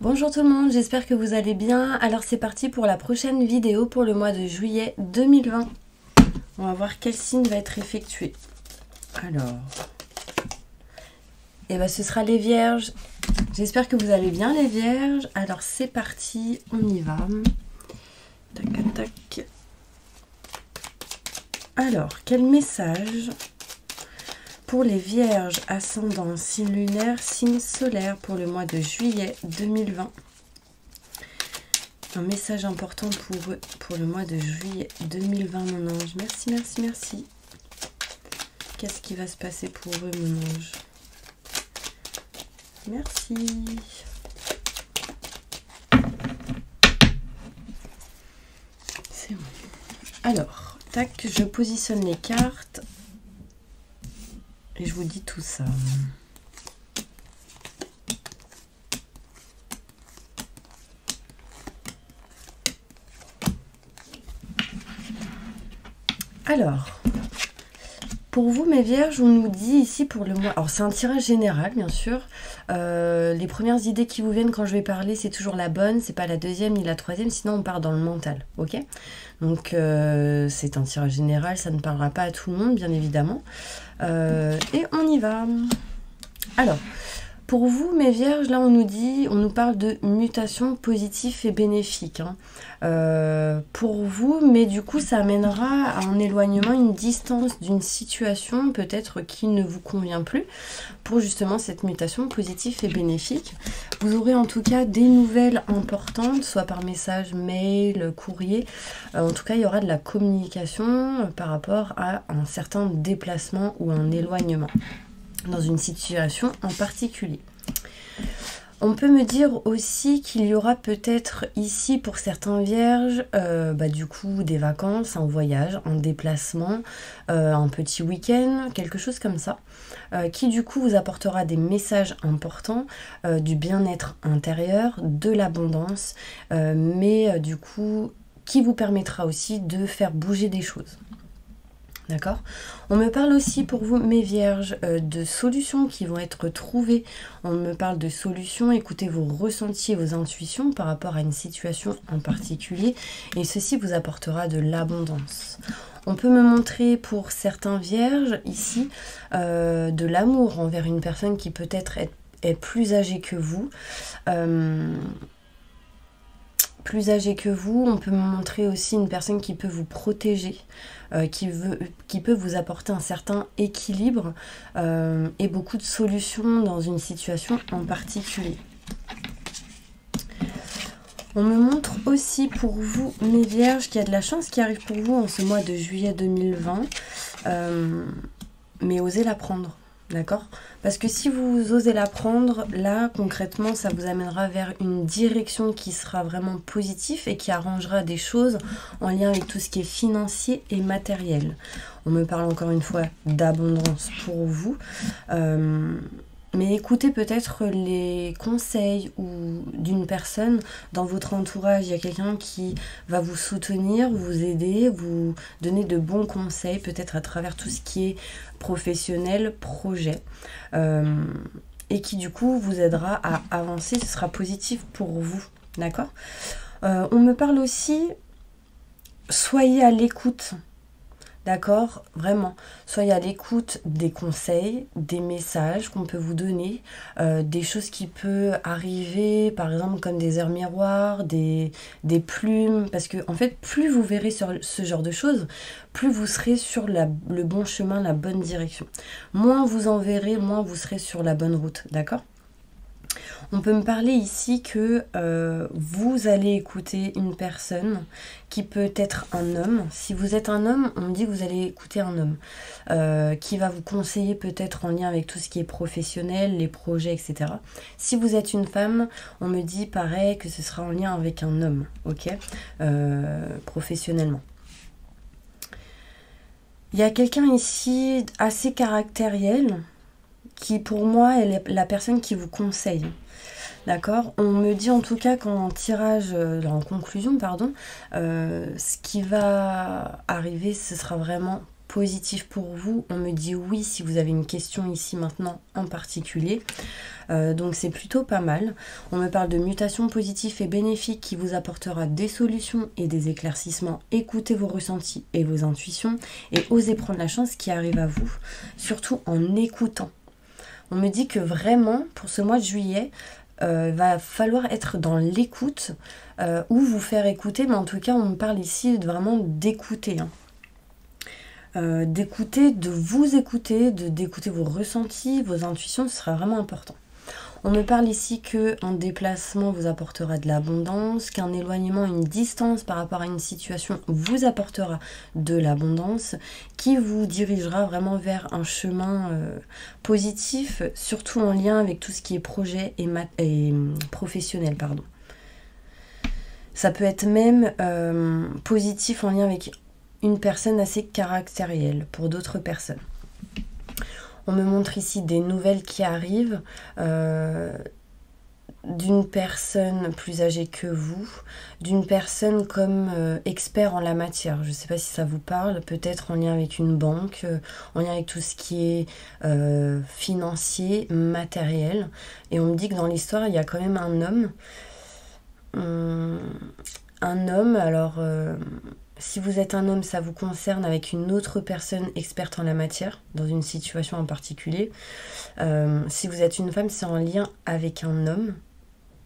Bonjour tout le monde, j'espère que vous allez bien. Alors c'est parti pour la prochaine vidéo pour le mois de juillet 2020. On va voir quel signe va être effectué. Alors, ce sera les vierges. J'espère que vous allez bien les vierges. Alors c'est parti, on y va. Tac, tac. Alors, quel message pour les vierges, ascendant, signe lunaire, signe solaire pour le mois de juillet 2020. Un message important pour eux pour le mois de juillet 2020, mon ange. Merci, merci, merci. Qu'est-ce qui va se passer pour eux, mon ange? Merci. C'est bon. Alors, tac, je positionne les cartes. Et je vous dis tout ça. Alors, pour vous mes vierges, on nous dit ici pour le mois... Alors c'est un tirage général bien sûr. Les premières idées qui vous viennent quand je vais parler, c'est toujours la bonne. C'est pas la deuxième ni la troisième, sinon on part dans le mental. Ok? Donc c'est un tirage général, ça ne parlera pas à tout le monde bien évidemment. Et on y va. Alors, pour vous, mes vierges, là on nous parle de mutation positive et bénéfique. Pour vous, mais du coup ça amènera à un éloignement, une distance d'une situation peut-être qui ne vous convient plus, pour justement cette mutation positive et bénéfique. Vous aurez en tout cas des nouvelles importantes, soit par message, mail, courrier. En tout cas, il y aura de la communication par rapport à un certain déplacement ou un éloignement dans une situation en particulier. On peut me dire aussi qu'il y aura peut-être ici pour certains vierges, du coup des vacances, un voyage, un déplacement, un petit week-end, quelque chose comme ça, qui du coup vous apportera des messages importants, du bien-être intérieur, de l'abondance, mais du coup qui vous permettra aussi de faire bouger des choses. D'accord? On me parle aussi pour vous, mes vierges, de solutions qui vont être trouvées. On me parle de solutions, écoutez vos ressentis et vos intuitions par rapport à une situation en particulier. Et ceci vous apportera de l'abondance. On peut me montrer pour certains vierges, ici, de l'amour envers une personne qui peut-être est plus âgée que vous. Plus âgée que vous, on peut me montrer aussi une personne qui peut vous protéger, qui peut vous apporter un certain équilibre et beaucoup de solutions dans une situation en particulier. On me montre aussi pour vous, mes vierges, qu'il y a de la chance qui arrive pour vous en ce mois de juillet 2020, mais osez la prendre. D'accord? Parce que si vous osez la prendre, là, concrètement, ça vous amènera vers une direction qui sera vraiment positive et qui arrangera des choses en lien avec tout ce qui est financier et matériel. On me parle encore une fois d'abondance pour vous. Mais écoutez peut-être les conseils ou d'une personne dans votre entourage. Il y a quelqu'un qui va vous soutenir, vous aider, vous donner de bons conseils, peut-être à travers tout ce qui est professionnel, projet. Et qui du coup vous aidera à avancer, ce sera positif pour vous. D'accord? On me parle aussi, soyez à l'écoute. D'accord? Vraiment, soyez à l'écoute des conseils, des messages qu'on peut vous donner, des choses qui peuvent arriver, par exemple comme des heures miroirs, des plumes, parce que en fait, plus vous verrez sur ce genre de choses, plus vous serez sur le bon chemin, la bonne direction. Moins vous en verrez, moins vous serez sur la bonne route, d'accord? On peut me parler ici que vous allez écouter une personne qui peut être un homme. Si vous êtes un homme, on me dit que vous allez écouter un homme qui va vous conseiller peut-être en lien avec tout ce qui est professionnel, les projets, etc. Si vous êtes une femme, on me dit pareil que ce sera en lien avec un homme, ok, professionnellement. Il y a quelqu'un ici assez caractériel qui pour moi est la personne qui vous conseille. D'accord? On me dit en tout cas qu'en tirage, en conclusion, pardon, ce qui va arriver, ce sera vraiment positif pour vous. On me dit oui si vous avez une question ici maintenant en particulier. Donc c'est plutôt pas mal. On me parle de mutation positive et bénéfique qui vous apportera des solutions et des éclaircissements. Écoutez vos ressentis et vos intuitions et osez prendre la chance qui arrive à vous, surtout en écoutant. On me dit que vraiment, pour ce mois de juillet, va falloir être dans l'écoute ou vous faire écouter, mais en tout cas, on me parle ici vraiment d'écouter. D'écouter, de vous écouter, d'écouter vos ressentis, vos intuitions, ce sera vraiment important. On me parle ici qu'un déplacement vous apportera de l'abondance, qu'un éloignement, une distance par rapport à une situation vous apportera de l'abondance, qui vous dirigera vraiment vers un chemin positif, surtout en lien avec tout ce qui est projet et professionnel, pardon. Ça peut être même positif en lien avec une personne assez caractérielle pour d'autres personnes. On me montre ici des nouvelles qui arrivent d'une personne plus âgée que vous, d'une personne comme expert en la matière. Je ne sais pas si ça vous parle, peut-être en lien avec une banque, en lien avec tout ce qui est financier, matériel. Et on me dit que dans l'histoire, il y a quand même un homme, alors... si vous êtes un homme, ça vous concerne avec une autre personne experte en la matière, dans une situation en particulier. Si vous êtes une femme, c'est en lien avec un homme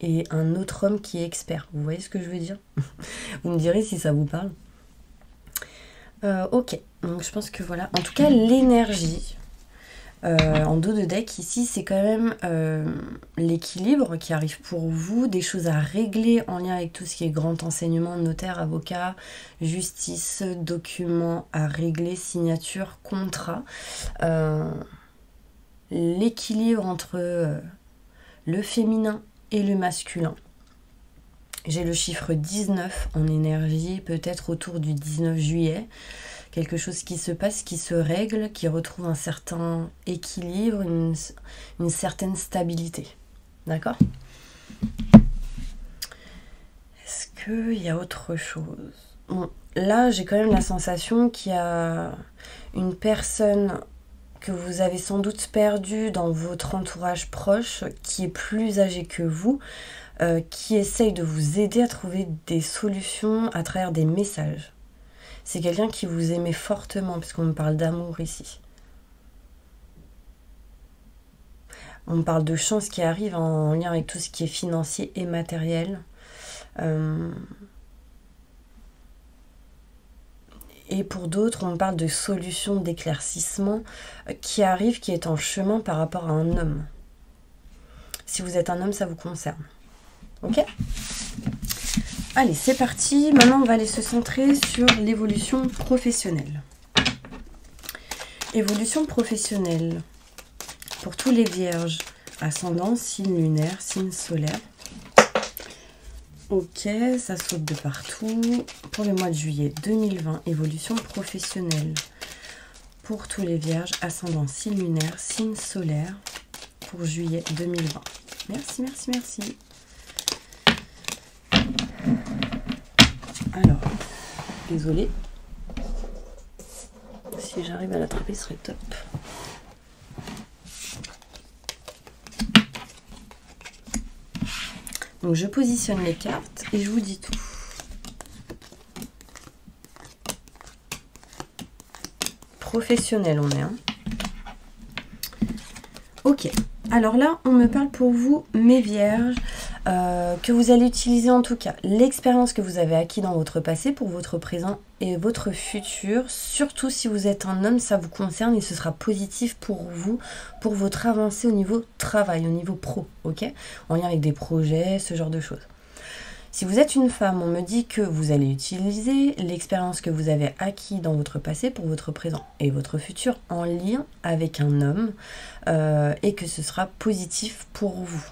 et un autre homme qui est expert. Vous voyez ce que je veux dire? Vous me direz si ça vous parle. Ok, donc je pense que voilà. En tout cas, l'énergie en dos de deck ici, c'est quand même l'équilibre qui arrive pour vous, des choses à régler en lien avec tout ce qui est grand enseignement, notaire, avocat, justice, documents à régler, signature, contrat. L'équilibre entre le féminin et le masculin. J'ai le chiffre 19 en énergie, peut-être autour du 19 juillet. Quelque chose qui se passe, qui se règle, qui retrouve un certain équilibre, une certaine stabilité. D'accord? Est-ce qu'il y a autre chose? Bon, là, j'ai quand même la sensation qu'il y a une personne que vous avez sans doute perdue dans votre entourage proche, qui est plus âgée que vous, qui essaye de vous aider à trouver des solutions à travers des messages. C'est quelqu'un qui vous aimait fortement, puisqu'on me parle d'amour ici. On me parle de chance qui arrive en lien avec tout ce qui est financier et matériel. Et pour d'autres, on me parle de solutions d'éclaircissement qui arrive, qui est en chemin par rapport à un homme. Si vous êtes un homme, ça vous concerne. Ok ? Allez, c'est parti. Maintenant, on va aller se centrer sur l'évolution professionnelle. Évolution professionnelle. Pour tous les vierges, ascendant, signe lunaire, signe solaire. Ok, ça saute de partout. Pour le mois de juillet 2020, évolution professionnelle. Pour tous les vierges, ascendant, signe lunaire, signe solaire. Pour juillet 2020. Merci, merci, merci. Alors, désolée. Si j'arrive à l'attraper, ce serait top. Donc, je positionne les cartes et je vous dis tout. Professionnel, on est, hein. Ok. Alors là, on me parle pour vous, mes vierges, que vous allez utiliser en tout cas l'expérience que vous avez acquis dans votre passé pour votre présent et votre futur. Surtout si vous êtes un homme, ça vous concerne et ce sera positif pour vous, pour votre avancée au niveau travail, au niveau pro, ok? En lien avec des projets, ce genre de choses. Si vous êtes une femme, on me dit que vous allez utiliser l'expérience que vous avez acquis dans votre passé pour votre présent et votre futur en lien avec un homme et que ce sera positif pour vous.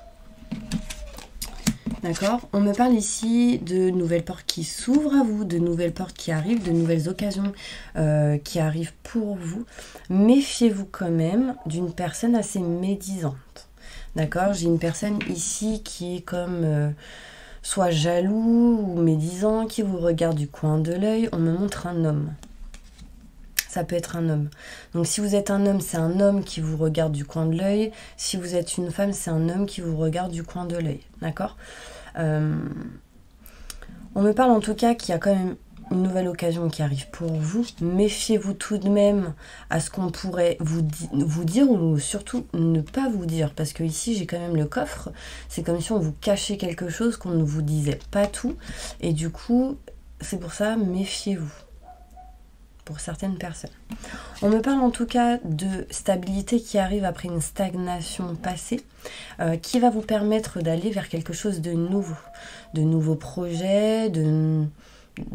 D'accord? On me parle ici de nouvelles portes qui s'ouvrent à vous, de nouvelles portes qui arrivent, de nouvelles occasions qui arrivent pour vous. Méfiez-vous quand même d'une personne assez médisante. D'accord? J'ai une personne ici qui est comme... soit jaloux ou médisant, qui vous regarde du coin de l'œil. On me montre un homme. ça peut être un homme. Donc si vous êtes un homme, c'est un homme qui vous regarde du coin de l'œil. Si vous êtes une femme, c'est un homme qui vous regarde du coin de l'œil. D'accord ? On me parle en tout cas qu'il y a quand même une nouvelle occasion qui arrive pour vous. Méfiez-vous tout de même à ce qu'on pourrait vous dire ou surtout ne pas vous dire. Parce que ici, j'ai quand même le coffre. C'est comme si on vous cachait quelque chose qu'on ne vous disait pas tout. Et du coup, c'est pour ça, méfiez-vous. Pour certaines personnes. On me parle en tout cas de stabilité qui arrive après une stagnation passée, qui va vous permettre d'aller vers quelque chose de nouveau, de nouveaux projets, de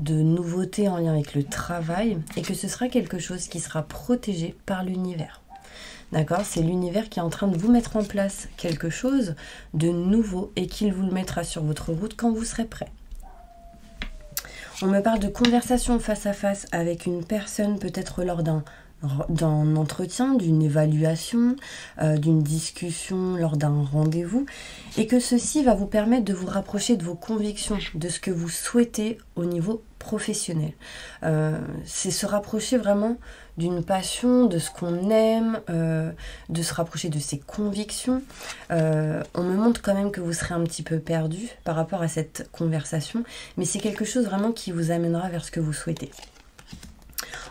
nouveautés en lien avec le travail, et que ce sera quelque chose qui sera protégé par l'univers. D'accord ? C'est l'univers qui est en train de vous mettre en place quelque chose de nouveau et qu'il vous le mettra sur votre route quand vous serez prêt. On me parle de conversation face à face avec une personne, peut-être lors d'un entretien, d'une évaluation, d'une discussion, lors d'un rendez-vous, et que ceci va vous permettre de vous rapprocher de vos convictions, de ce que vous souhaitez au niveau professionnel. C'est se rapprocher vraiment d'une passion, de ce qu'on aime, de se rapprocher de ses convictions. On me montre quand même que vous serez un petit peu perdu par rapport à cette conversation, mais c'est quelque chose vraiment qui vous amènera vers ce que vous souhaitez.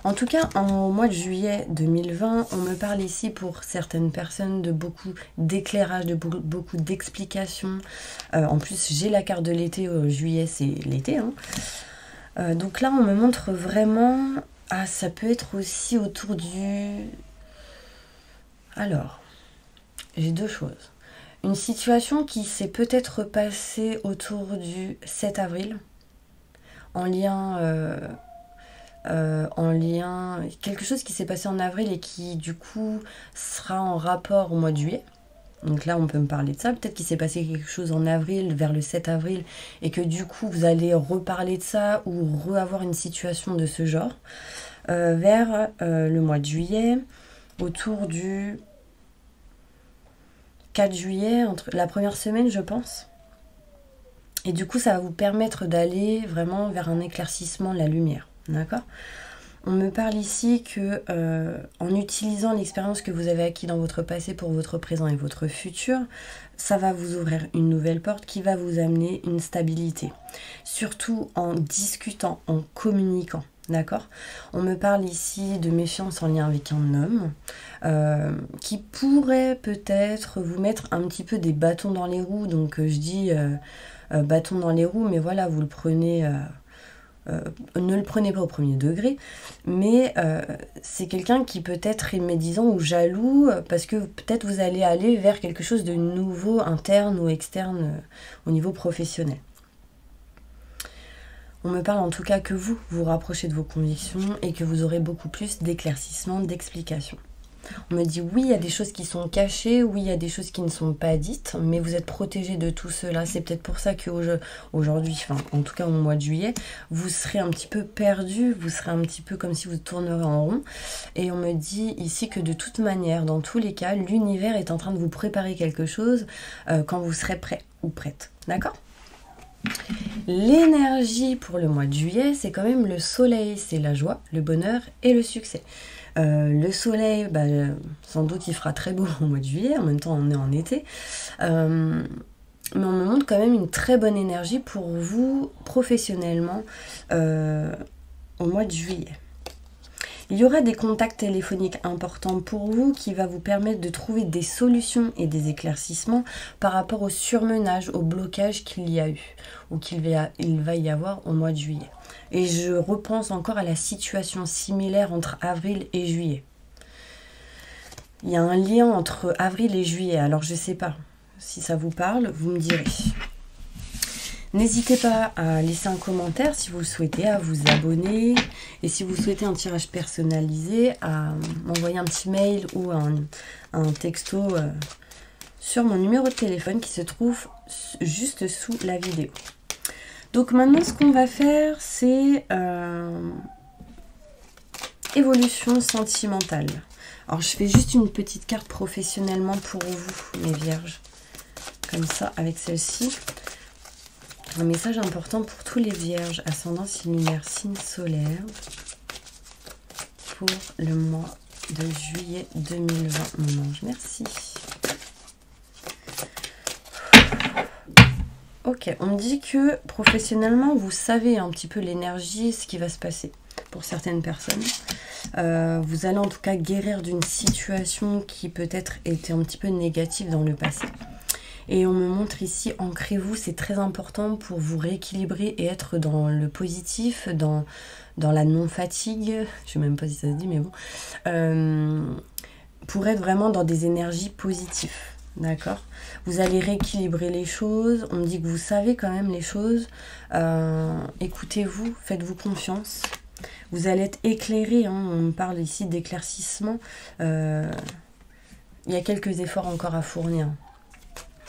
En tout cas, en mois de juillet 2020, on me parle ici pour certaines personnes de beaucoup d'éclairage, de beaucoup d'explications. En plus, j'ai la carte de l'été, juillet c'est l'été. Donc là, on me montre vraiment... Ah, ça peut être aussi autour du... Alors, j'ai deux choses. Une situation qui s'est peut-être passée autour du 7 avril, en lien... quelque chose qui s'est passé en avril et qui du coup sera en rapport au mois de juillet. Donc là on peut me parler de ça, peut-être qu'il s'est passé quelque chose en avril, vers le 7 avril, et que du coup vous allez reparler de ça ou avoir une situation de ce genre vers le mois de juillet, autour du 4 juillet, entre la première semaine je pense. Et du coup ça va vous permettre d'aller vraiment vers un éclaircissement de la lumière. D'accord ? On me parle ici que en utilisant l'expérience que vous avez acquis dans votre passé pour votre présent et votre futur, ça va vous ouvrir une nouvelle porte qui va vous amener une stabilité. Surtout en discutant, en communiquant. D'accord ? On me parle ici de méfiance en lien avec un homme qui pourrait peut-être vous mettre un petit peu des bâtons dans les roues. Donc je dis bâtons dans les roues, mais voilà, vous le prenez... ne le prenez pas au premier degré, mais c'est quelqu'un qui peut être médisant ou jaloux parce que peut-être vous allez aller vers quelque chose de nouveau, interne ou externe au niveau professionnel. On me parle en tout cas que vous vous rapprochez de vos convictions et que vous aurez beaucoup plus d'éclaircissements, d'explications. On me dit oui, il y a des choses qui sont cachées, oui, il y a des choses qui ne sont pas dites, mais vous êtes protégé de tout cela. C'est peut-être pour ça qu'aujourd'hui, enfin, en tout cas au mois de juillet, vous serez un petit peu perdu, vous serez un petit peu comme si vous tournerez en rond. Et on me dit ici que de toute manière, dans tous les cas, l'univers est en train de vous préparer quelque chose quand vous serez prêt ou prête. D'accord ? L'énergie pour le mois de juillet, c'est quand même le soleil, c'est la joie, le bonheur et le succès. Le soleil, sans doute il fera très beau au mois de juillet, en même temps on est en été, mais on me montre quand même une très bonne énergie pour vous professionnellement au mois de juillet. Il y aura des contacts téléphoniques importants pour vous qui va vous permettre de trouver des solutions et des éclaircissements par rapport au surmenage, au blocage qu'il y a eu ou il va y avoir au mois de juillet. Et je repense encore à la situation similaire entre avril et juillet. Il y a un lien entre avril et juillet, alors je ne sais pas si ça vous parle, vous me direz. N'hésitez pas à laisser un commentaire si vous le souhaitez, à vous abonner. Et si vous souhaitez un tirage personnalisé, à m'envoyer un petit mail ou un texto sur mon numéro de téléphone qui se trouve juste sous la vidéo. Donc maintenant, ce qu'on va faire, c'est évolution sentimentale. Alors, je fais juste une petite carte professionnellement pour vous, mes vierges. Comme ça, avec celle-ci. Un message important pour tous les vierges, ascendant, signe lunaire, signe solaire. pour le mois de juillet 2020, mon ange. Merci. Ok, on me dit que professionnellement, vous savez un petit peu l'énergie, ce qui va se passer pour certaines personnes. Vous allez en tout cas guérir d'une situation qui peut-être était un petit peu négative dans le passé. Et on me montre ici, ancrez-vous, c'est très important pour vous rééquilibrer et être dans le positif, dans la non-fatigue, je sais même pas si ça se dit, mais bon, pour être vraiment dans des énergies positives, d'accord? Vous allez rééquilibrer les choses, on me dit que vous savez quand même les choses, écoutez-vous, faites-vous confiance, vous allez être éclairé, hein, on me parle ici d'éclaircissement, il y a quelques efforts encore à fournir.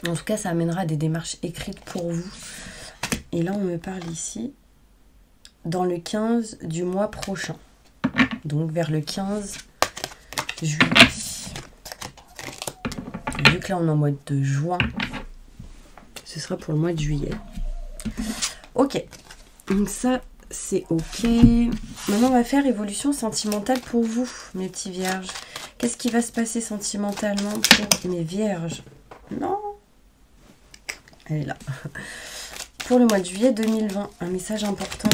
En tout cas, ça amènera des démarches écrites pour vous. Et là, on me parle ici dans le 15 du mois prochain. Donc, vers le 15 juillet. Vu que là, on est en mois de juin, ce sera pour le mois de juillet. Ok. Donc ça, c'est ok. Maintenant, on va faire évolution sentimentale pour vous, mes petits vierges. Qu'est-ce qui va se passer sentimentalement pour mes vierges? Non. Elle est là. Pour le mois de juillet 2020, un message important.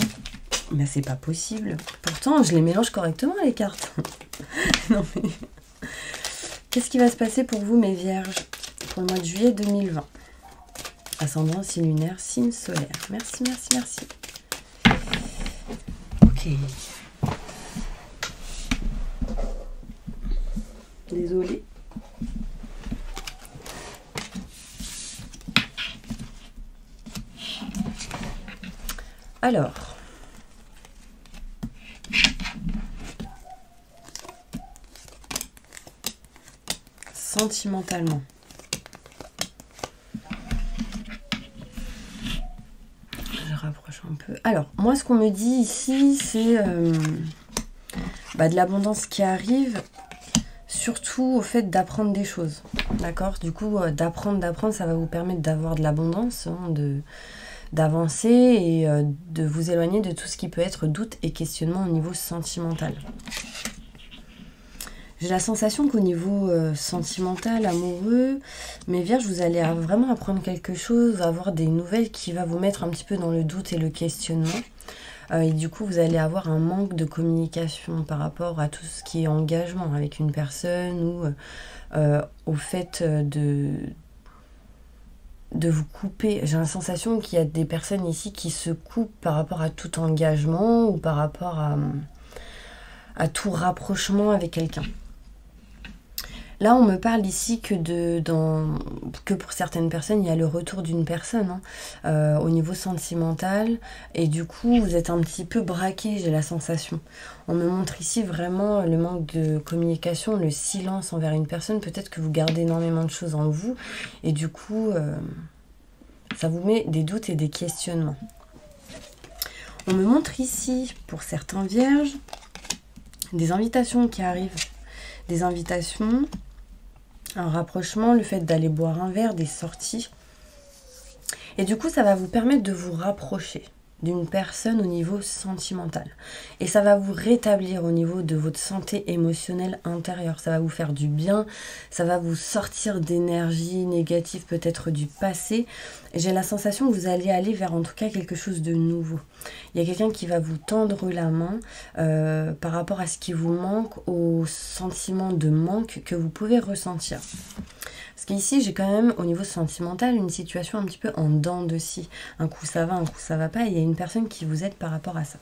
Mais c'est pas possible. Pourtant, je les mélange correctement, les cartes. Non mais... Qu'est-ce qui va se passer pour vous, mes vierges, pour le mois de juillet 2020? Ascendant, signe lunaire, signe solaire. Merci, merci, merci. Ok. Désolée. Alors, sentimentalement, je rapproche un peu. Alors, moi, ce qu'on me dit ici, c'est de l'abondance qui arrive, surtout au fait d'apprendre des choses, d'accord? Du coup, d'apprendre, ça va vous permettre d'avoir de l'abondance, hein, d'avancer et de vous éloigner de tout ce qui peut être doute et questionnement au niveau sentimental. J'ai la sensation qu'au niveau sentimental, amoureux, mes vierges, vous allez vraiment apprendre quelque chose, avoir des nouvelles qui va vous mettre un petit peu dans le doute et le questionnement. Et du coup, vous allez avoir un manque de communication par rapport à tout ce qui est engagement avec une personne ou au fait de vous couper. J'ai la sensation qu'il y a des personnes ici qui se coupent par rapport à tout engagement ou par rapport à tout rapprochement avec quelqu'un. Là, on me parle ici que pour certaines personnes, il y a le retour d'une personne au niveau sentimental. Et du coup, vous êtes un petit peu braqué, j'ai la sensation. On me montre ici vraiment le manque de communication, le silence envers une personne. Peut-être que vous gardez énormément de choses en vous. Et du coup, ça vous met des doutes et des questionnements. On me montre ici, pour certains vierges, des invitations qui arrivent. Des invitations... un rapprochement, le fait d'aller boire un verre, des sorties. Et du coup, ça va vous permettre de vous rapprocher d'une personne au niveau sentimental. Et ça va vous rétablir au niveau de votre santé émotionnelle intérieure. Ça va vous faire du bien, ça va vous sortir d'énergie négative, peut-être du passé. J'ai la sensation que vous allez aller vers en tout cas quelque chose de nouveau. Il y a quelqu'un qui va vous tendre la main par rapport à ce qui vous manque, au sentiment de manque que vous pouvez ressentir. Parce qu'ici, j'ai quand même, au niveau sentimental, une situation un petit peu en dents de scie. Un coup ça va, un coup ça va pas. Et il y a une personne qui vous aide par rapport à ça.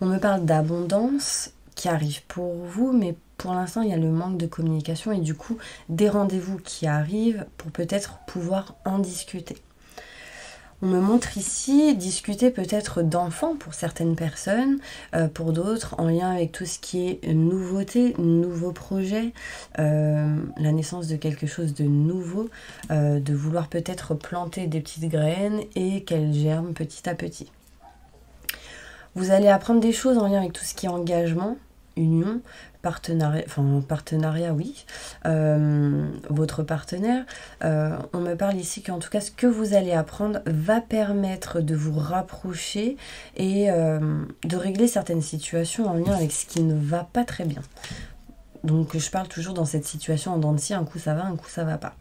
On me parle d'abondance qui arrive pour vous, mais pour l'instant, il y a le manque de communication et du coup, des rendez-vous qui arrivent pour peut-être pouvoir en discuter. On me montre ici discuter peut-être d'enfants pour certaines personnes, pour d'autres en lien avec tout ce qui est nouveauté, nouveau projet, la naissance de quelque chose de nouveau, de vouloir peut-être planter des petites graines et qu'elles germent petit à petit. Vous allez apprendre des choses en lien avec tout ce qui est engagement, union, partenariat, oui, votre partenaire, on me parle ici qu'en tout cas ce que vous allez apprendre va permettre de vous rapprocher et de régler certaines situations en lien avec ce qui ne va pas très bien. Donc je parle toujours dans cette situation en dents de scie, un coup ça va, un coup ça va pas.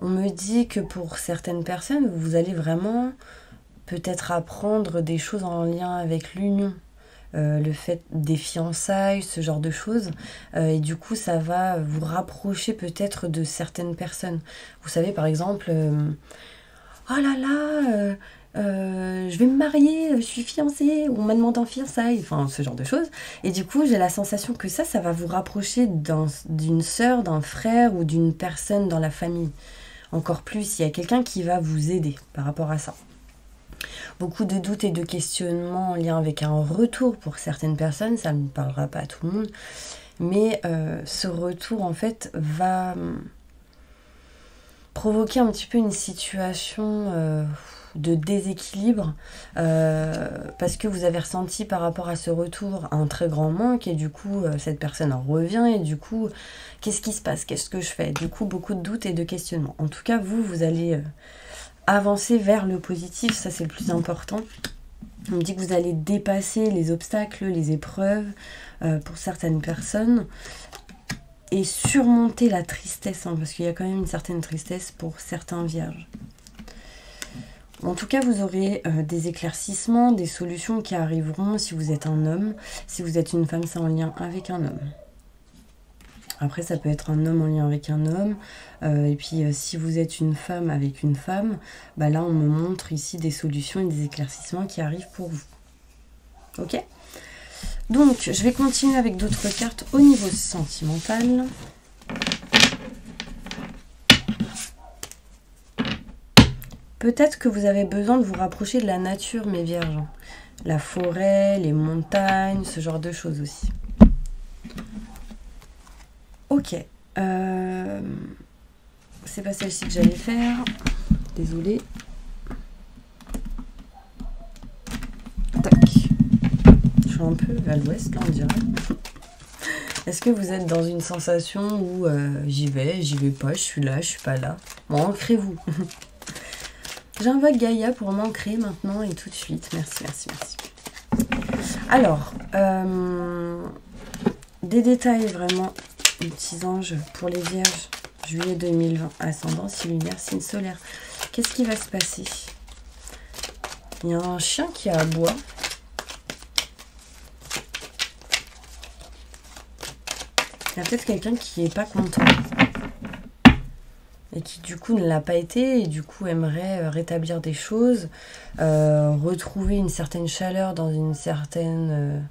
On me dit que pour certaines personnes, vous allez vraiment peut-être apprendre des choses en lien avec l'union. Le fait des fiançailles, ce genre de choses. Et du coup, ça va vous rapprocher peut-être de certaines personnes. Vous savez, par exemple, oh là là, je vais me marier, je suis fiancée, on m'a demandé en fiançailles, enfin, ce genre de choses. Et du coup, j'ai la sensation que ça va vous rapprocher d'une sœur, d'un frère ou d'une personne dans la famille. Encore plus, il y a quelqu'un qui va vous aider par rapport à ça. Beaucoup de doutes et de questionnements en lien avec un retour pour certaines personnes, ça ne parlera pas à tout le monde, mais ce retour en fait va provoquer un petit peu une situation de déséquilibre parce que vous avez ressenti par rapport à ce retour un très grand manque et du coup cette personne en revient et du coup qu'est-ce qui se passe, qu'est-ce que je fais, du coup beaucoup de doutes et de questionnements. En tout cas vous allez avancer vers le positif, ça c'est le plus important. On me dit que vous allez dépasser les obstacles, les épreuves pour certaines personnes et surmonter la tristesse, parce qu'il y a quand même une certaine tristesse pour certains vierges. En tout cas, vous aurez des éclaircissements, des solutions qui arriveront si vous êtes un homme. Si vous êtes une femme, c'est en lien avec un homme. Après, ça peut être un homme en lien avec un homme. Et puis, si vous êtes une femme avec une femme, bah là, on me montre ici des solutions et des éclaircissements qui arrivent pour vous. Ok ? Donc, je vais continuer avec d'autres cartes au niveau sentimental. Peut-être que vous avez besoin de vous rapprocher de la nature, mes vierges. La forêt, les montagnes, ce genre de choses aussi. Ok. C'est pas celle-ci que j'allais faire. Désolée. Tac. Je suis un peu à l'ouest, là, on dirait. Est-ce que vous êtes dans une sensation où j'y vais pas, je suis là, je suis pas là? Bon, ancrez-vous. J'invoque Gaïa pour m'ancrer maintenant et tout de suite. Merci, merci, merci. Alors, des détails vraiment, les petits anges pour les vierges. Juillet 2020, ascendant, signe lunaire, signe solaire. Qu'est-ce qui va se passer? Il y a un chien qui aboie. Il y a peut-être quelqu'un qui n'est pas content. Et qui du coup ne l'a pas été et du coup aimerait rétablir des choses, retrouver une certaine chaleur dans une certaine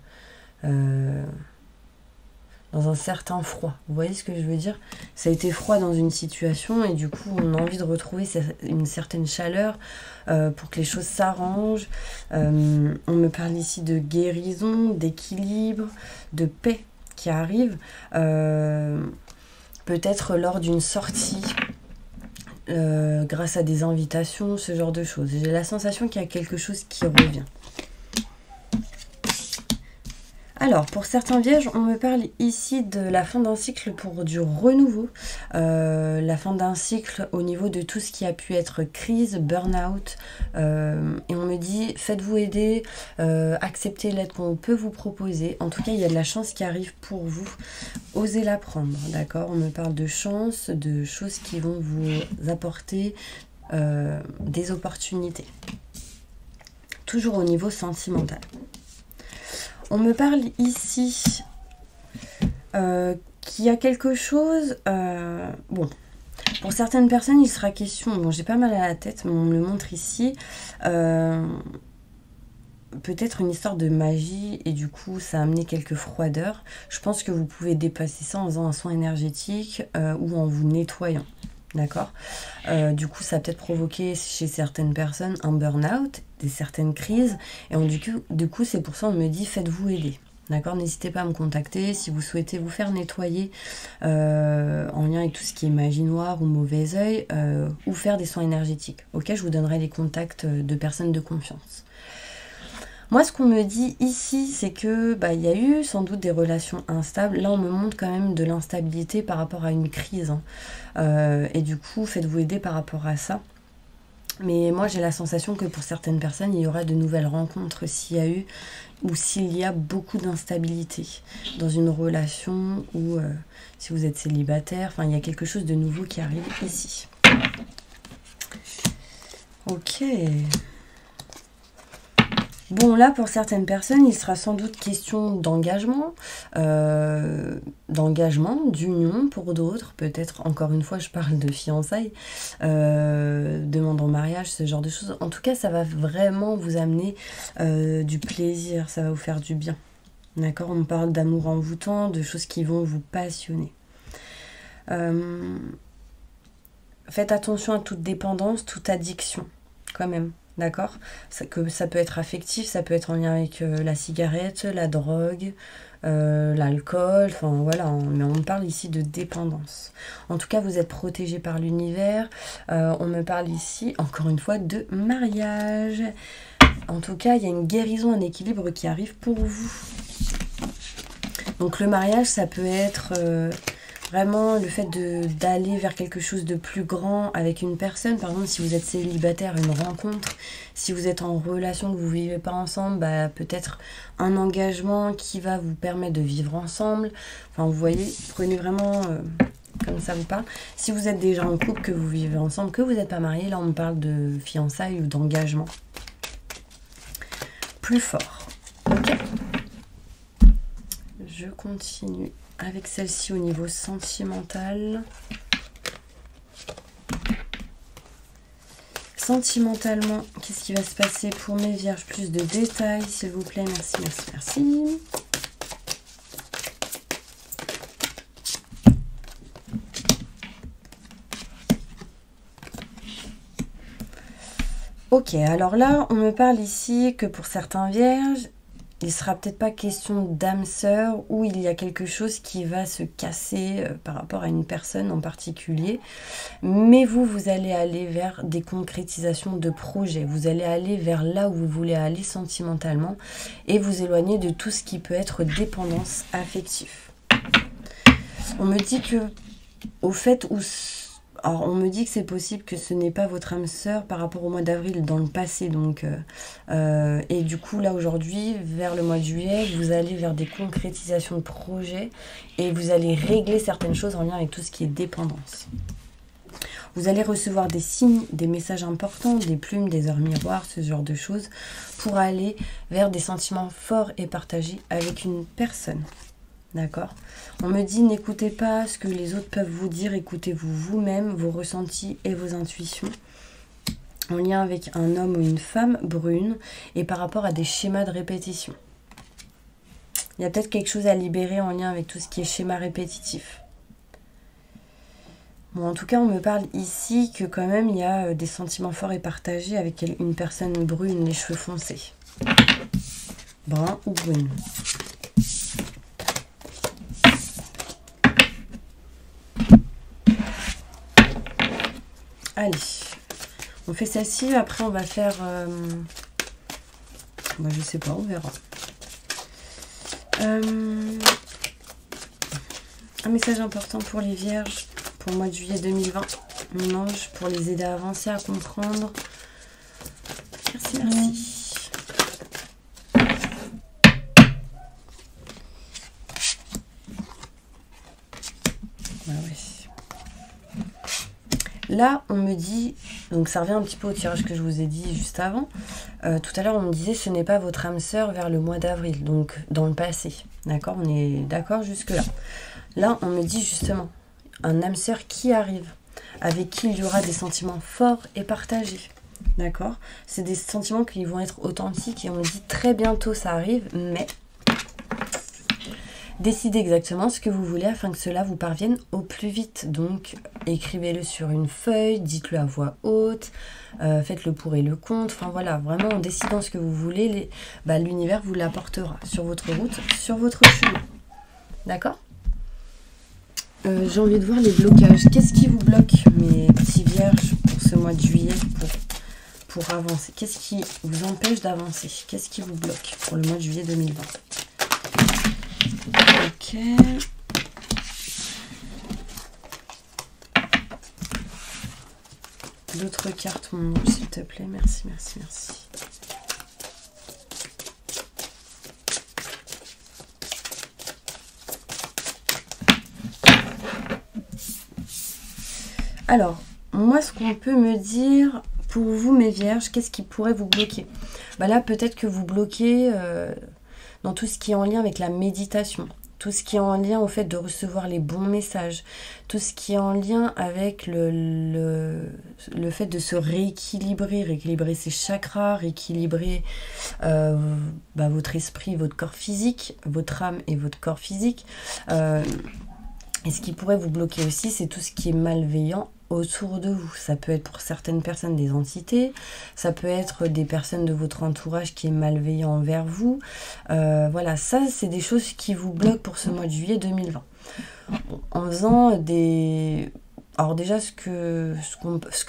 dans un certain froid. Vous voyez ce que je veux dire? Ça a été froid dans une situation et du coup on a envie de retrouver une certaine chaleur pour que les choses s'arrangent. On me parle ici de guérison, d'équilibre, de paix qui arrive, peut-être lors d'une sortie. Grâce à des invitations, ce genre de choses. J'ai la sensation qu'il y a quelque chose qui revient. Alors, pour certains vierges, on me parle ici de la fin d'un cycle pour du renouveau. La fin d'un cycle au niveau de tout ce qui a pu être crise, burn-out. Et on me dit, faites-vous aider, acceptez l'aide qu'on peut vous proposer. En tout cas, il y a de la chance qui arrive pour vous. Osez la prendre, d'accord? On me parle de chance, de choses qui vont vous apporter des opportunités. Toujours au niveau sentimental. On me parle ici qu'il y a quelque chose... bon, pour certaines personnes, il sera question... Bon, j'ai pas mal à la tête, mais on me le montre ici. Peut-être une histoire de magie et du coup, ça a amené quelques froideurs. Je pense que vous pouvez dépasser ça en faisant un soin énergétique ou en vous nettoyant. D'accord. Du coup, ça a peut-être provoqué chez certaines personnes un burn-out, certaines crises. Et du coup, c'est pour ça qu'on me dit faites-vous aider. D'accord. N'hésitez pas à me contacter si vous souhaitez vous faire nettoyer en lien avec tout ce qui est magie noire ou mauvais œil ou faire des soins énergétiques. Ok, je vous donnerai les contacts de personnes de confiance. Moi, ce qu'on me dit ici, c'est que il y a eu sans doute des relations instables. Là, on me montre quand même de l'instabilité par rapport à une crise. Hein. Et du coup, faites-vous aider par rapport à ça. Mais moi, j'ai la sensation que pour certaines personnes, il y aura de nouvelles rencontres s'il y a eu ou s'il y a beaucoup d'instabilité dans une relation ou si vous êtes célibataire. Enfin, il y a quelque chose de nouveau qui arrive ici. Ok. Bon, là, pour certaines personnes, il sera sans doute question d'engagement, d'union pour d'autres. Peut-être, encore une fois, je parle de fiançailles, demande en mariage, ce genre de choses. En tout cas, ça va vraiment vous amener du plaisir, ça va vous faire du bien. D'accord? On parle d'amour envoûtant, de choses qui vont vous passionner. Faites attention à toute dépendance, toute addiction, quand même. D'accord? Ça peut être affectif, ça peut être en lien avec la cigarette, la drogue, l'alcool, enfin voilà, mais on parle ici de dépendance. En tout cas, vous êtes protégé par l'univers. On me parle ici, encore une fois, de mariage. En tout cas, il y a une guérison, un équilibre qui arrive pour vous. Donc le mariage, ça peut être... vraiment, le fait d'aller vers quelque chose de plus grand avec une personne, par exemple, si vous êtes célibataire, une rencontre, si vous êtes en relation, que vous ne vivez pas ensemble, peut-être un engagement qui va vous permettre de vivre ensemble. Enfin, vous voyez, prenez vraiment comme ça vous parle. Si vous êtes déjà en couple, que vous vivez ensemble, que vous n'êtes pas marié, là, on me parle de fiançailles ou d'engagement. Plus fort. Ok. Je continue avec celle-ci au niveau sentimental. Sentimentalement, qu'est-ce qui va se passer pour mes vierges? Plus de détails, s'il vous plaît. Merci, merci, merci. Ok, alors là, on me parle ici que pour certains vierges, il ne sera peut-être pas question d'âme sœur ou il y a quelque chose qui va se casser par rapport à une personne en particulier. Mais vous allez aller vers des concrétisations de projets. Vous allez aller vers là où vous voulez aller sentimentalement et vous éloigner de tout ce qui peut être dépendance affective. On me dit que, au fait où... Alors, on me dit que c'est possible que ce n'est pas votre âme sœur par rapport au mois d'avril dans le passé. Donc, et du coup, là, aujourd'hui, vers le mois de juillet, vous allez vers des concrétisations de projets et vous allez régler certaines choses en lien avec tout ce qui est dépendance. Vous allez recevoir des signes, des messages importants, des plumes, des heures miroirs, ce genre de choses, pour aller vers des sentiments forts et partagés avec une personne. D'accord? On me dit, n'écoutez pas ce que les autres peuvent vous dire, écoutez-vous vous-même, vos ressentis et vos intuitions. En lien avec un homme ou une femme brune et par rapport à des schémas de répétition. Il y a peut-être quelque chose à libérer en lien avec tout ce qui est schéma répétitif. Bon, en tout cas, on me parle ici que quand même, il y a des sentiments forts et partagés avec une personne brune, les cheveux foncés. Brun ou brune. Allez, on fait celle-ci, après on va faire... je sais pas, on verra. Un message important pour les vierges, pour le mois de juillet 2020. Un ange pour les aider à avancer, à comprendre. Merci, merci. Là, on me dit, donc ça revient un petit peu au tirage que je vous ai dit juste avant. Tout à l'heure, on me disait, ce n'est pas votre âme sœur vers le mois d'avril, donc dans le passé. D'accord? On est d'accord jusque-là. Là, on me dit justement, un âme sœur qui arrive, avec qui il y aura des sentiments forts et partagés. D'accord? C'est des sentiments qui vont être authentiques et on me dit très bientôt ça arrive, mais... Décidez exactement ce que vous voulez afin que cela vous parvienne au plus vite. Donc, écrivez-le sur une feuille, dites-le à voix haute, faites le pour et le contre. Enfin voilà, vraiment en décidant ce que vous voulez, l'univers vous l'apportera sur votre route, sur votre chemin. D'accord? J'ai envie de voir les blocages. Qu'est-ce qui vous bloque, mes petits vierges, pour ce mois de juillet, pour avancer? Qu'est-ce qui vous empêche d'avancer? Qu'est-ce qui vous bloque pour le mois de juillet 2020? Ok. D'autres cartes, mon ange, s'il te plaît. Merci, merci, merci. Alors, moi, ce qu'on peut me dire pour vous, mes vierges, qu'est-ce qui pourrait vous bloquer? Bah là, peut-être que vous bloquez dans tout ce qui est en lien avec la méditation, tout ce qui est en lien au fait de recevoir les bons messages, tout ce qui est en lien avec le fait de se rééquilibrer ses chakras, rééquilibrer votre esprit, votre corps physique, votre âme et votre corps physique. Et ce qui pourrait vous bloquer aussi, c'est tout ce qui est malveillant autour de vous. Ça peut être pour certaines personnes des entités, ça peut être des personnes de votre entourage qui est malveillant envers vous. Voilà, ça c'est des choses qui vous bloquent pour ce mois de juillet 2020. En faisant des... Alors déjà, ce que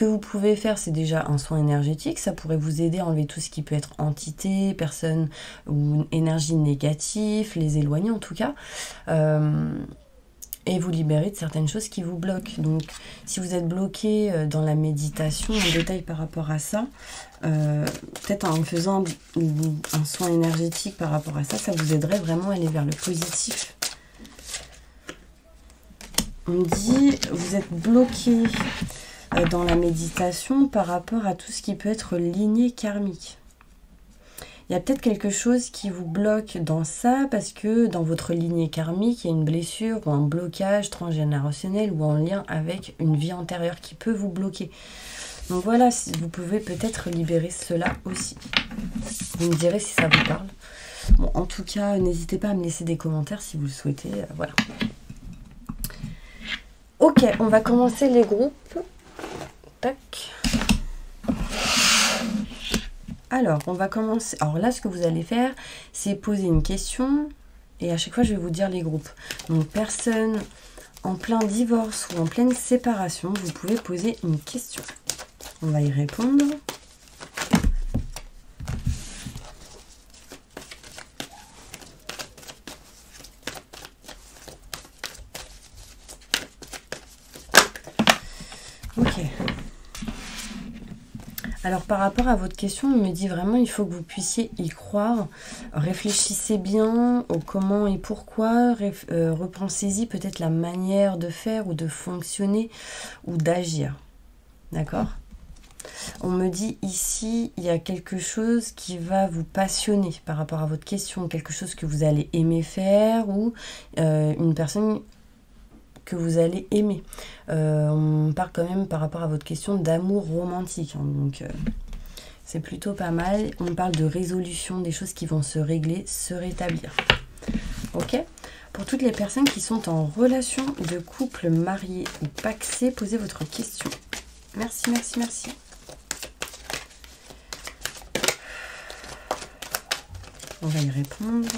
vous pouvez faire, c'est déjà un soin énergétique. Ça pourrait vous aider à enlever tout ce qui peut être entité, personne ou énergie négative, les éloigner en tout cas. Et vous libérer de certaines choses qui vous bloquent. Donc, si vous êtes bloqué dans la méditation, en détail par rapport à ça, peut-être en faisant un soin énergétique par rapport à ça, ça vous aiderait vraiment à aller vers le positif. On me dit, vous êtes bloqué dans la méditation par rapport à tout ce qui peut être lignée karmique. Il y a peut-être quelque chose qui vous bloque dans ça parce que dans votre lignée karmique, il y a une blessure ou un blocage transgénérationnel ou en lien avec une vie antérieure qui peut vous bloquer. Donc voilà, vous pouvez peut-être libérer cela aussi. Vous me direz si ça vous parle. Bon, en tout cas, n'hésitez pas à me laisser des commentaires si vous le souhaitez. Voilà. Ok, on va commencer les groupes. Tac. Alors, on va commencer. Alors là, ce que vous allez faire, c'est poser une question. Et à chaque fois, je vais vous dire les groupes. Donc, personne en plein divorce ou en pleine séparation, vous pouvez poser une question. On va y répondre. Ok. Alors par rapport à votre question, on me dit vraiment il faut que vous puissiez y croire. Réfléchissez bien au comment et pourquoi. Repensez-y peut-être la manière de faire ou de fonctionner ou d'agir. D'accord ? On me dit ici, il y a quelque chose qui va vous passionner par rapport à votre question, quelque chose que vous allez aimer faire ou une personne que vous allez aimer. On parle quand même par rapport à votre question d'amour romantique. Hein, donc c'est plutôt pas mal. On parle de résolution, des choses qui vont se régler, se rétablir. Ok ? Pour toutes les personnes qui sont en relation de couple, marié ou pacsé, posez votre question. Merci, merci, merci. On va y répondre.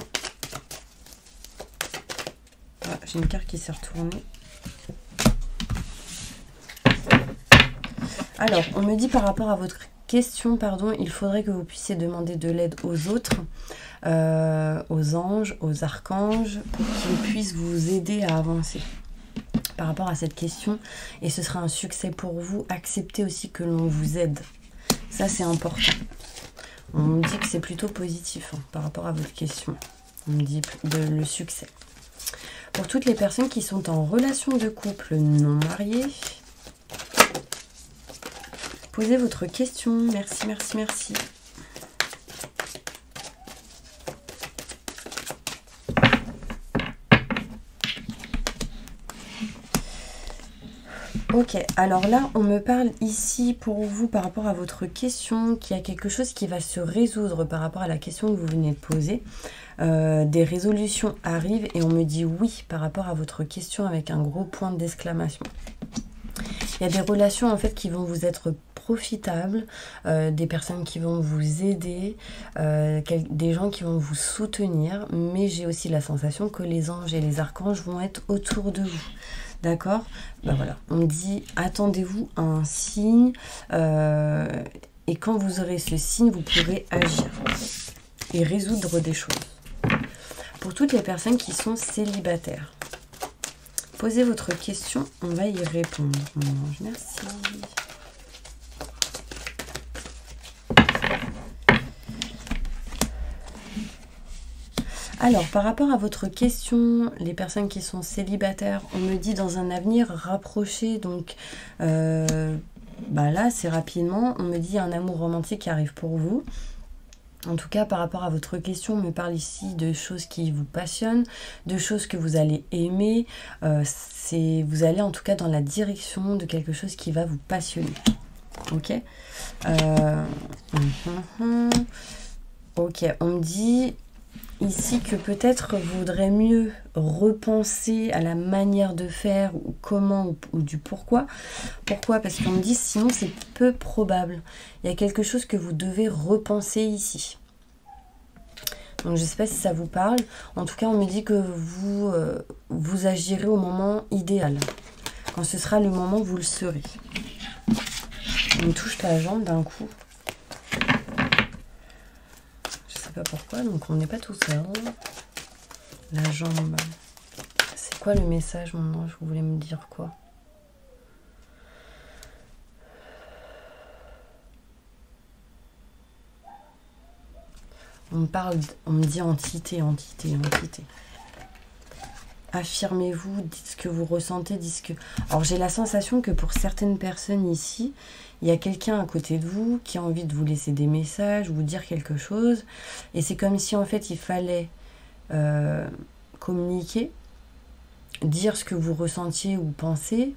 Ah, j'ai une carte qui s'est retournée. Alors, on me dit par rapport à votre question, pardon, il faudrait que vous puissiez demander de l'aide aux autres, aux anges, aux archanges, pour qu'ils puissent vous aider à avancer par rapport à cette question. Et ce sera un succès pour vous. Acceptez aussi que l'on vous aide. Ça, c'est important. On me dit que c'est plutôt positif hein, par rapport à votre question. On me dit le succès. Pour toutes les personnes qui sont en relation de couple non mariées, posez votre question. Merci, merci, merci. Ok, alors là, on me parle ici pour vous par rapport à votre question, qu'il y a quelque chose qui va se résoudre par rapport à la question que vous venez de poser. Des résolutions arrivent et on me dit oui par rapport à votre question avec un gros point d'exclamation. Il y a des relations en fait qui vont vous être profitables, des personnes qui vont vous aider, des gens qui vont vous soutenir, mais j'ai aussi la sensation que les anges et les archanges vont être autour de vous. D'accord ? Ben voilà, on dit attendez-vous à un signe Et quand vous aurez ce signe, vous pourrez agir et résoudre des choses. Pour toutes les personnes qui sont célibataires, posez votre question, on va y répondre. Mon ange, merci. Alors, par rapport à votre question, les personnes qui sont célibataires, on me dit dans un avenir rapproché, donc là, c'est rapidement, on me dit un amour romantique qui arrive pour vous. En tout cas, par rapport à votre question, on me parle ici de choses qui vous passionnent, de choses que vous allez aimer. Vous allez en tout cas dans la direction de quelque chose qui va vous passionner. Ok. Ok, on me dit ici que peut-être vaudrait mieux repenser à la manière de faire ou comment ou du pourquoi. Pourquoi? Parce qu'on me dit sinon c'est peu probable. Il y a quelque chose que vous devez repenser ici. Donc je ne sais pas si ça vous parle. En tout cas on me dit que vous agirez au moment idéal. Quand ce sera le moment, vous le serez. On me touche la jambe d'un coup. Pas pourquoi, donc on n'est pas tout seul. La jambe. C'est quoi le message, mon ange? Vous voulez me dire quoi? On me dit entité. Affirmez-vous, dites ce que vous ressentez, Alors j'ai la sensation que pour certaines personnes ici, il y a quelqu'un à côté de vous qui a envie de vous laisser des messages, vous dire quelque chose. Et c'est comme si en fait il fallait communiquer, dire ce que vous ressentiez ou pensez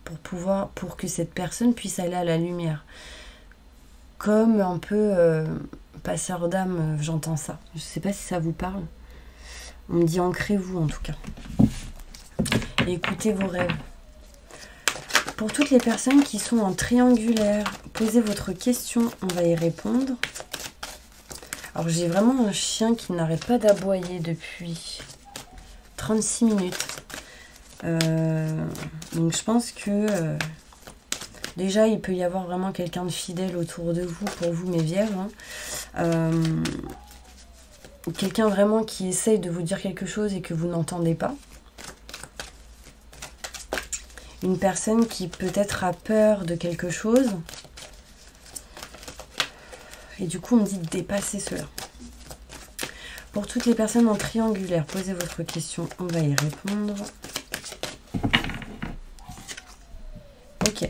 pour que cette personne puisse aller à la lumière. Comme un peu passeur d'âme, j'entends ça. Je ne sais pas si ça vous parle. On me dit ancrez-vous en tout cas. Et écoutez vos rêves. Pour toutes les personnes qui sont en triangulaire, posez votre question, on va y répondre. Alors j'ai vraiment un chien qui n'arrête pas d'aboyer depuis 36 minutes. Donc je pense que déjà il peut y avoir vraiment quelqu'un de fidèle autour de vous, pour vous mes vierges. Quelqu'un vraiment qui essaye de vous dire quelque chose et que vous n'entendez pas. Une personne qui peut-être a peur de quelque chose. Et du coup, on me dit de dépasser cela. Pour toutes les personnes en triangulaire, posez votre question, on va y répondre. Ok.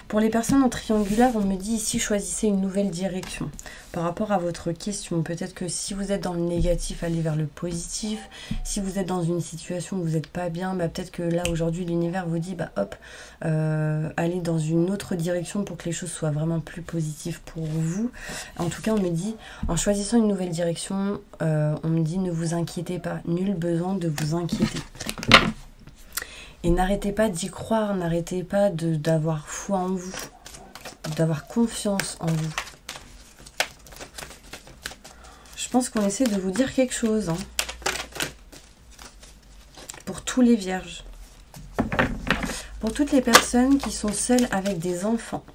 Pour les personnes en triangulaire, on me dit ici, choisissez une nouvelle direction. Par rapport à votre question, peut-être que si vous êtes dans le négatif, allez vers le positif. Si vous êtes dans une situation où vous n'êtes pas bien, peut-être que là, aujourd'hui, l'univers vous dit, allez dans une autre direction pour que les choses soient vraiment plus positives pour vous. En tout cas, on me dit, en choisissant une nouvelle direction, on me dit, ne vous inquiétez pas. Nul besoin de vous inquiéter. Et n'arrêtez pas d'y croire, n'arrêtez pas d'avoir foi en vous, d'avoir confiance en vous. Je pense qu'on essaie de vous dire quelque chose. Pour tous les vierges. Pour toutes les personnes qui sont seules avec des enfants.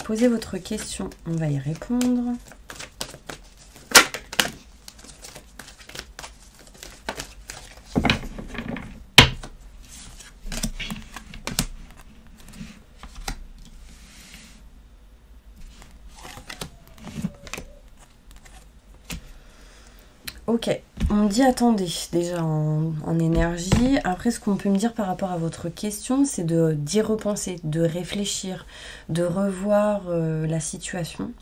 Posez votre question, on va y répondre. Ok, on me dit attendez, déjà en énergie. Après, ce qu'on peut me dire par rapport à votre question, c'est d'y repenser, de réfléchir, de revoir la situation.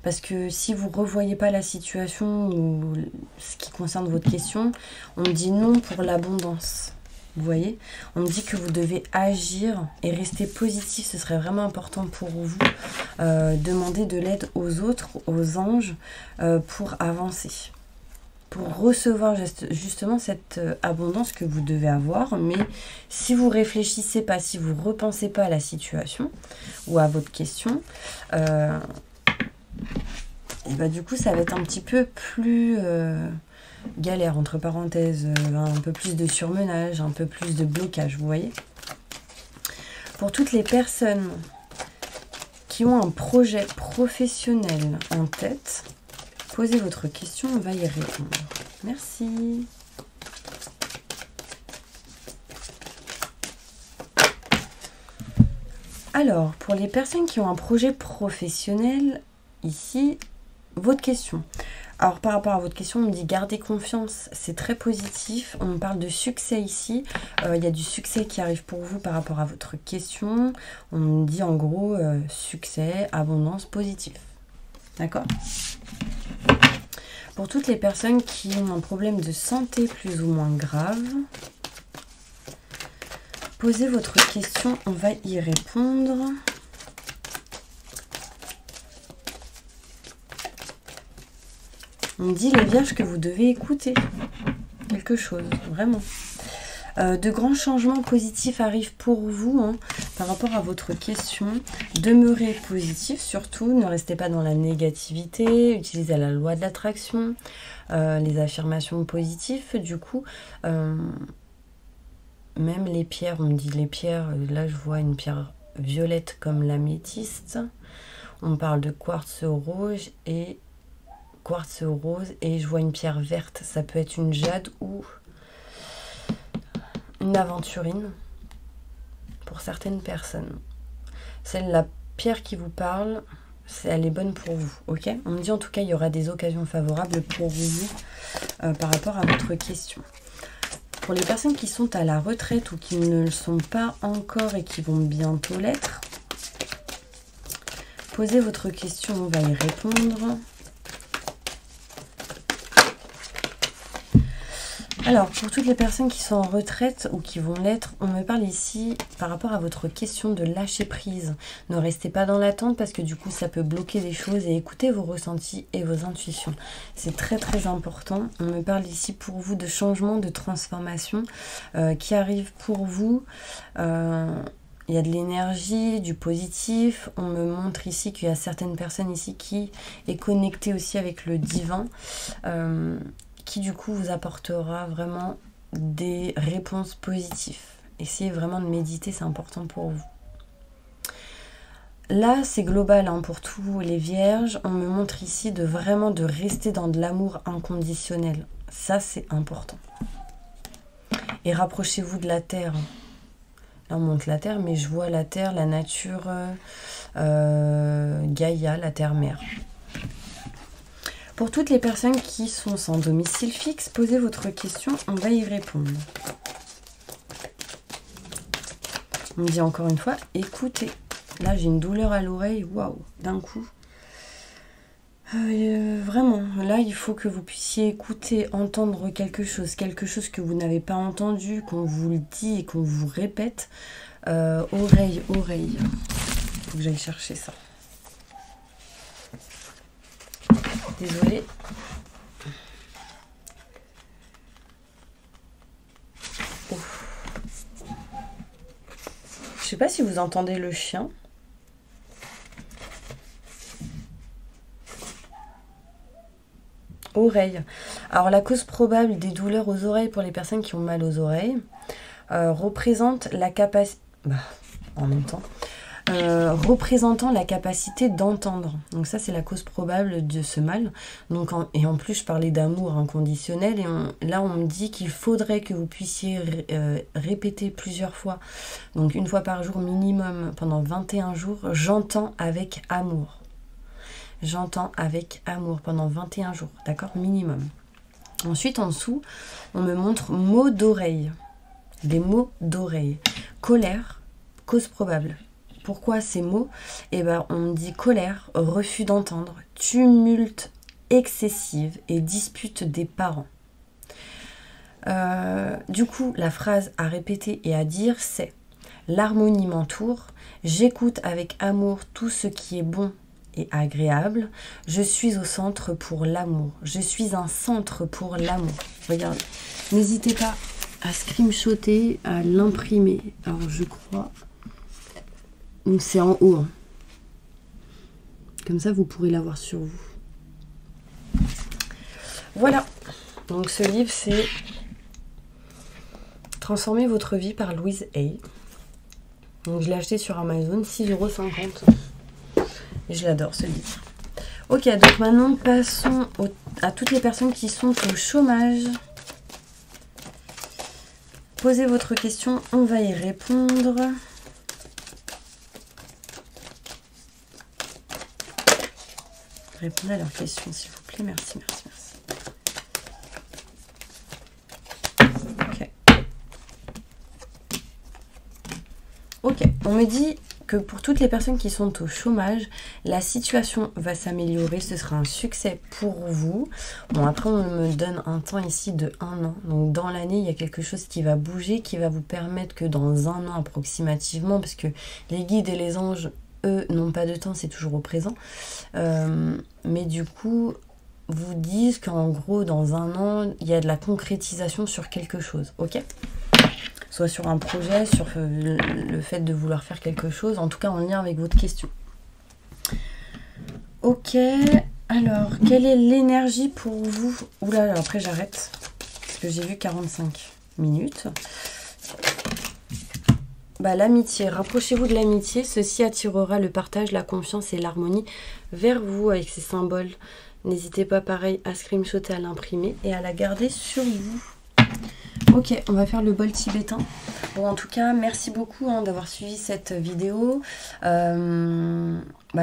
Parce que si vous ne revoyez pas la situation ou ce qui concerne votre question, on me dit non pour l'abondance. Vous voyez, on me dit que vous devez agir et rester positif, ce serait vraiment important pour vous. Demander de l'aide aux autres, aux anges, pour avancer. Pour recevoir justement cette abondance que vous devez avoir. Mais si vous réfléchissez pas, si vous repensez pas à la situation ou à votre question, et du coup ça va être un petit peu plus galère, entre parenthèses, un peu plus de surmenage, un peu plus de blocage, vous voyez. Pour toutes les personnes qui qui ont un projet professionnel en tête, posez votre question, on va y répondre. Merci. Alors, pour les personnes qui ont un projet professionnel, ici, votre question. Alors, par rapport à votre question, on me dit gardez confiance, c'est très positif. On me parle de succès ici. Il y a du succès qui arrive pour vous par rapport à votre question. On me dit en gros succès, abondance, positif. D'accord ? Pour toutes les personnes qui ont un problème de santé plus ou moins grave, posez votre question, on va y répondre. On me dit les vierges que vous devez écouter quelque chose, vraiment. De grands changements positifs arrivent pour vous hein, par rapport à votre question. Demeurez positif surtout, ne restez pas dans la négativité, utilisez la loi de l'attraction, les affirmations positives. Du coup, même les pierres, on me dit les pierres, là je vois une pierre violette comme l'améthyste. On parle de quartz rose et je vois une pierre verte, ça peut être une jade ou une aventurine pour certaines personnes. La pierre qui vous parle, elle est bonne pour vous, ok? On me dit en tout cas il y aura des occasions favorables pour vous par rapport à votre question. Pour les personnes qui sont à la retraite ou qui ne le sont pas encore et qui vont bientôt l'être, posez votre question, on va y répondre. Alors, pour toutes les personnes qui sont en retraite ou qui vont l'être, on me parle ici par rapport à votre question de lâcher prise. Ne restez pas dans l'attente parce que du coup, ça peut bloquer des choses et écoutez vos ressentis et vos intuitions. C'est très très important. On me parle ici pour vous de changement, de transformation qui arrive pour vous. Il y a de l'énergie, du positif. On me montre ici qu'il y a certaines personnes ici qui est connectée aussi avec le divin. Qui du coup vous apportera vraiment des réponses positives. Essayez vraiment de méditer, c'est important pour vous. Là, c'est global hein, pour tous les vierges. On me montre ici de vraiment de rester dans de l'amour inconditionnel. Ça, c'est important. Et rapprochez-vous de la terre. Là, on montre la terre, mais je vois la terre, la nature, Gaïa, la terre-mère. Pour toutes les personnes qui sont sans domicile fixe, posez votre question, on va y répondre. On me dit encore une fois, écoutez. Là, j'ai une douleur à l'oreille, waouh, d'un coup. Vraiment, là, il faut que vous puissiez écouter, entendre quelque chose que vous n'avez pas entendu, qu'on vous le dit et qu'on vous répète. Oreille. Il faut que j'aille chercher ça. Désolée. Oh. Je sais pas si vous entendez le chien. Oreille. Alors la cause probable des douleurs aux oreilles pour les personnes qui ont mal aux oreilles représente la capacité... en même temps. Représentant la capacité d'entendre. Donc ça, c'est la cause probable de ce mal. Donc et en plus, je parlais d'amour inconditionnel. Et là, on me dit qu'il faudrait que vous puissiez répéter plusieurs fois. Donc une fois par jour minimum, pendant 21 jours, j'entends avec amour. J'entends avec amour pendant 21 jours. D'accord? Minimum. Ensuite, en dessous, on me montre mots d'oreille. Des mots d'oreille. Colère, cause probable. Pourquoi ces mots? Eh ben, on me dit colère, refus d'entendre, tumulte excessive et dispute des parents. Du coup, la phrase à répéter et à dire, c'est l'harmonie m'entoure, j'écoute avec amour tout ce qui est bon et agréable, je suis au centre pour l'amour, je suis un centre pour l'amour. Regardez, n'hésitez pas à screenshotter, à l'imprimer. Alors, je crois... Donc c'est en haut. Hein. Comme ça, vous pourrez l'avoir sur vous. Voilà. Donc ce livre, c'est Transformer votre vie par Louise Hay. Donc je l'ai acheté sur Amazon, 6,50 €. Et je l'adore ce livre. Ok, donc maintenant passons à toutes les personnes qui sont au chômage. Posez votre question, on va y répondre. Répondez à leurs questions s'il vous plaît, merci, merci, merci. Ok, on me dit que pour toutes les personnes qui sont au chômage, la situation va s'améliorer, ce sera un succès pour vous. Bon, après on me donne un temps ici de 1 an, donc dans l'année il y a quelque chose qui va bouger, qui va vous permettre que dans 1 an approximativement, parce que les guides et les anges, eux, n'ont pas de temps, c'est toujours au présent, mais du coup vous disent qu'en gros dans 1 an il y a de la concrétisation sur quelque chose, ok ? Soit sur un projet, sur le fait de vouloir faire quelque chose, en tout cas en lien avec votre question. Ok, alors, quelle est l'énergie pour vous? Oula, alors après j'arrête, parce que j'ai vu 45 minutes. Bah, l'amitié, rapprochez-vous de l'amitié, ceci attirera le partage, la confiance et l'harmonie vers vous avec ces symboles. N'hésitez pas pareil à screenshotter, à l'imprimer et à la garder sur vous. Ok, on va faire le bol tibétain. Bon, en tout cas, merci beaucoup d'avoir suivi cette vidéo. Bah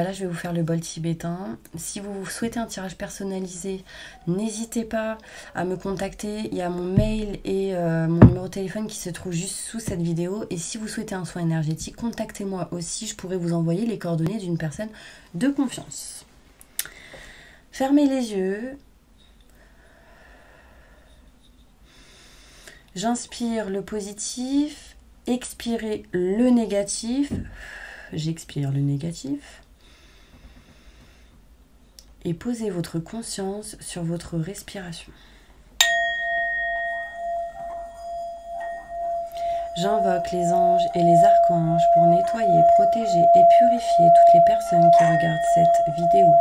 là, je vais vous faire le bol tibétain. Si vous souhaitez un tirage personnalisé, n'hésitez pas à me contacter. Il y a mon mail et mon numéro de téléphone qui se trouve juste sous cette vidéo. Et si vous souhaitez un soin énergétique, contactez-moi aussi. Je pourrai vous envoyer les coordonnées d'une personne de confiance. Fermez les yeux. J'inspire le positif, expirez le négatif, j'expire le négatif. Et posez votre conscience sur votre respiration. J'invoque les anges et les archanges pour nettoyer, protéger et purifier toutes les personnes qui regardent cette vidéo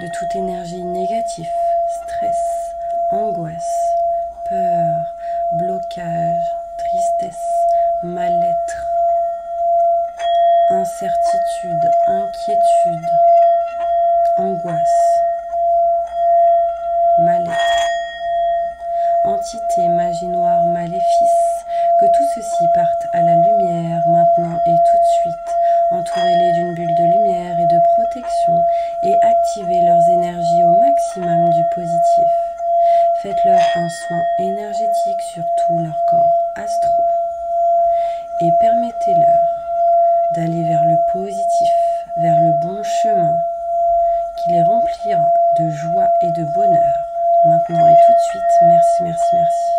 de toute énergie négative, stress, angoisse, peur, blocage, tristesse, mal-être, incertitude, inquiétude, angoisse, mal-être, entité, magie noire, maléfice, que tout ceci parte à la lumière maintenant et tout de suite. Entourez-les d'une bulle de lumière et de protection et activez leurs énergies au maximum du positif. Faites-leur un soin énergétique sur tout leur corps astro et permettez-leur d'aller vers le positif, vers le bon chemin qui les remplira de joie et de bonheur. Maintenant et tout de suite, merci, merci, merci.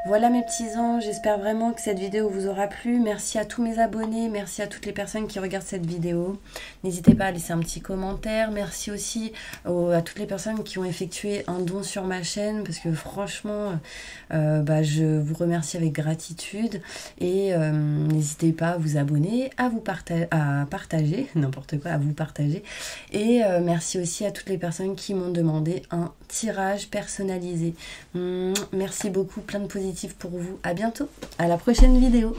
Voilà mes petits anges, j'espère vraiment que cette vidéo vous aura plu. Merci à tous mes abonnés, merci à toutes les personnes qui regardent cette vidéo. N'hésitez pas à laisser un petit commentaire. Merci aussi à toutes les personnes qui ont effectué un don sur ma chaîne parce que franchement, je vous remercie avec gratitude. Et n'hésitez pas à vous abonner, à partager, n'importe quoi, à vous partager. Et merci aussi à toutes les personnes qui m'ont demandé un tirage personnalisé. Merci beaucoup, plein de positifs pour vous. À bientôt, à la prochaine vidéo.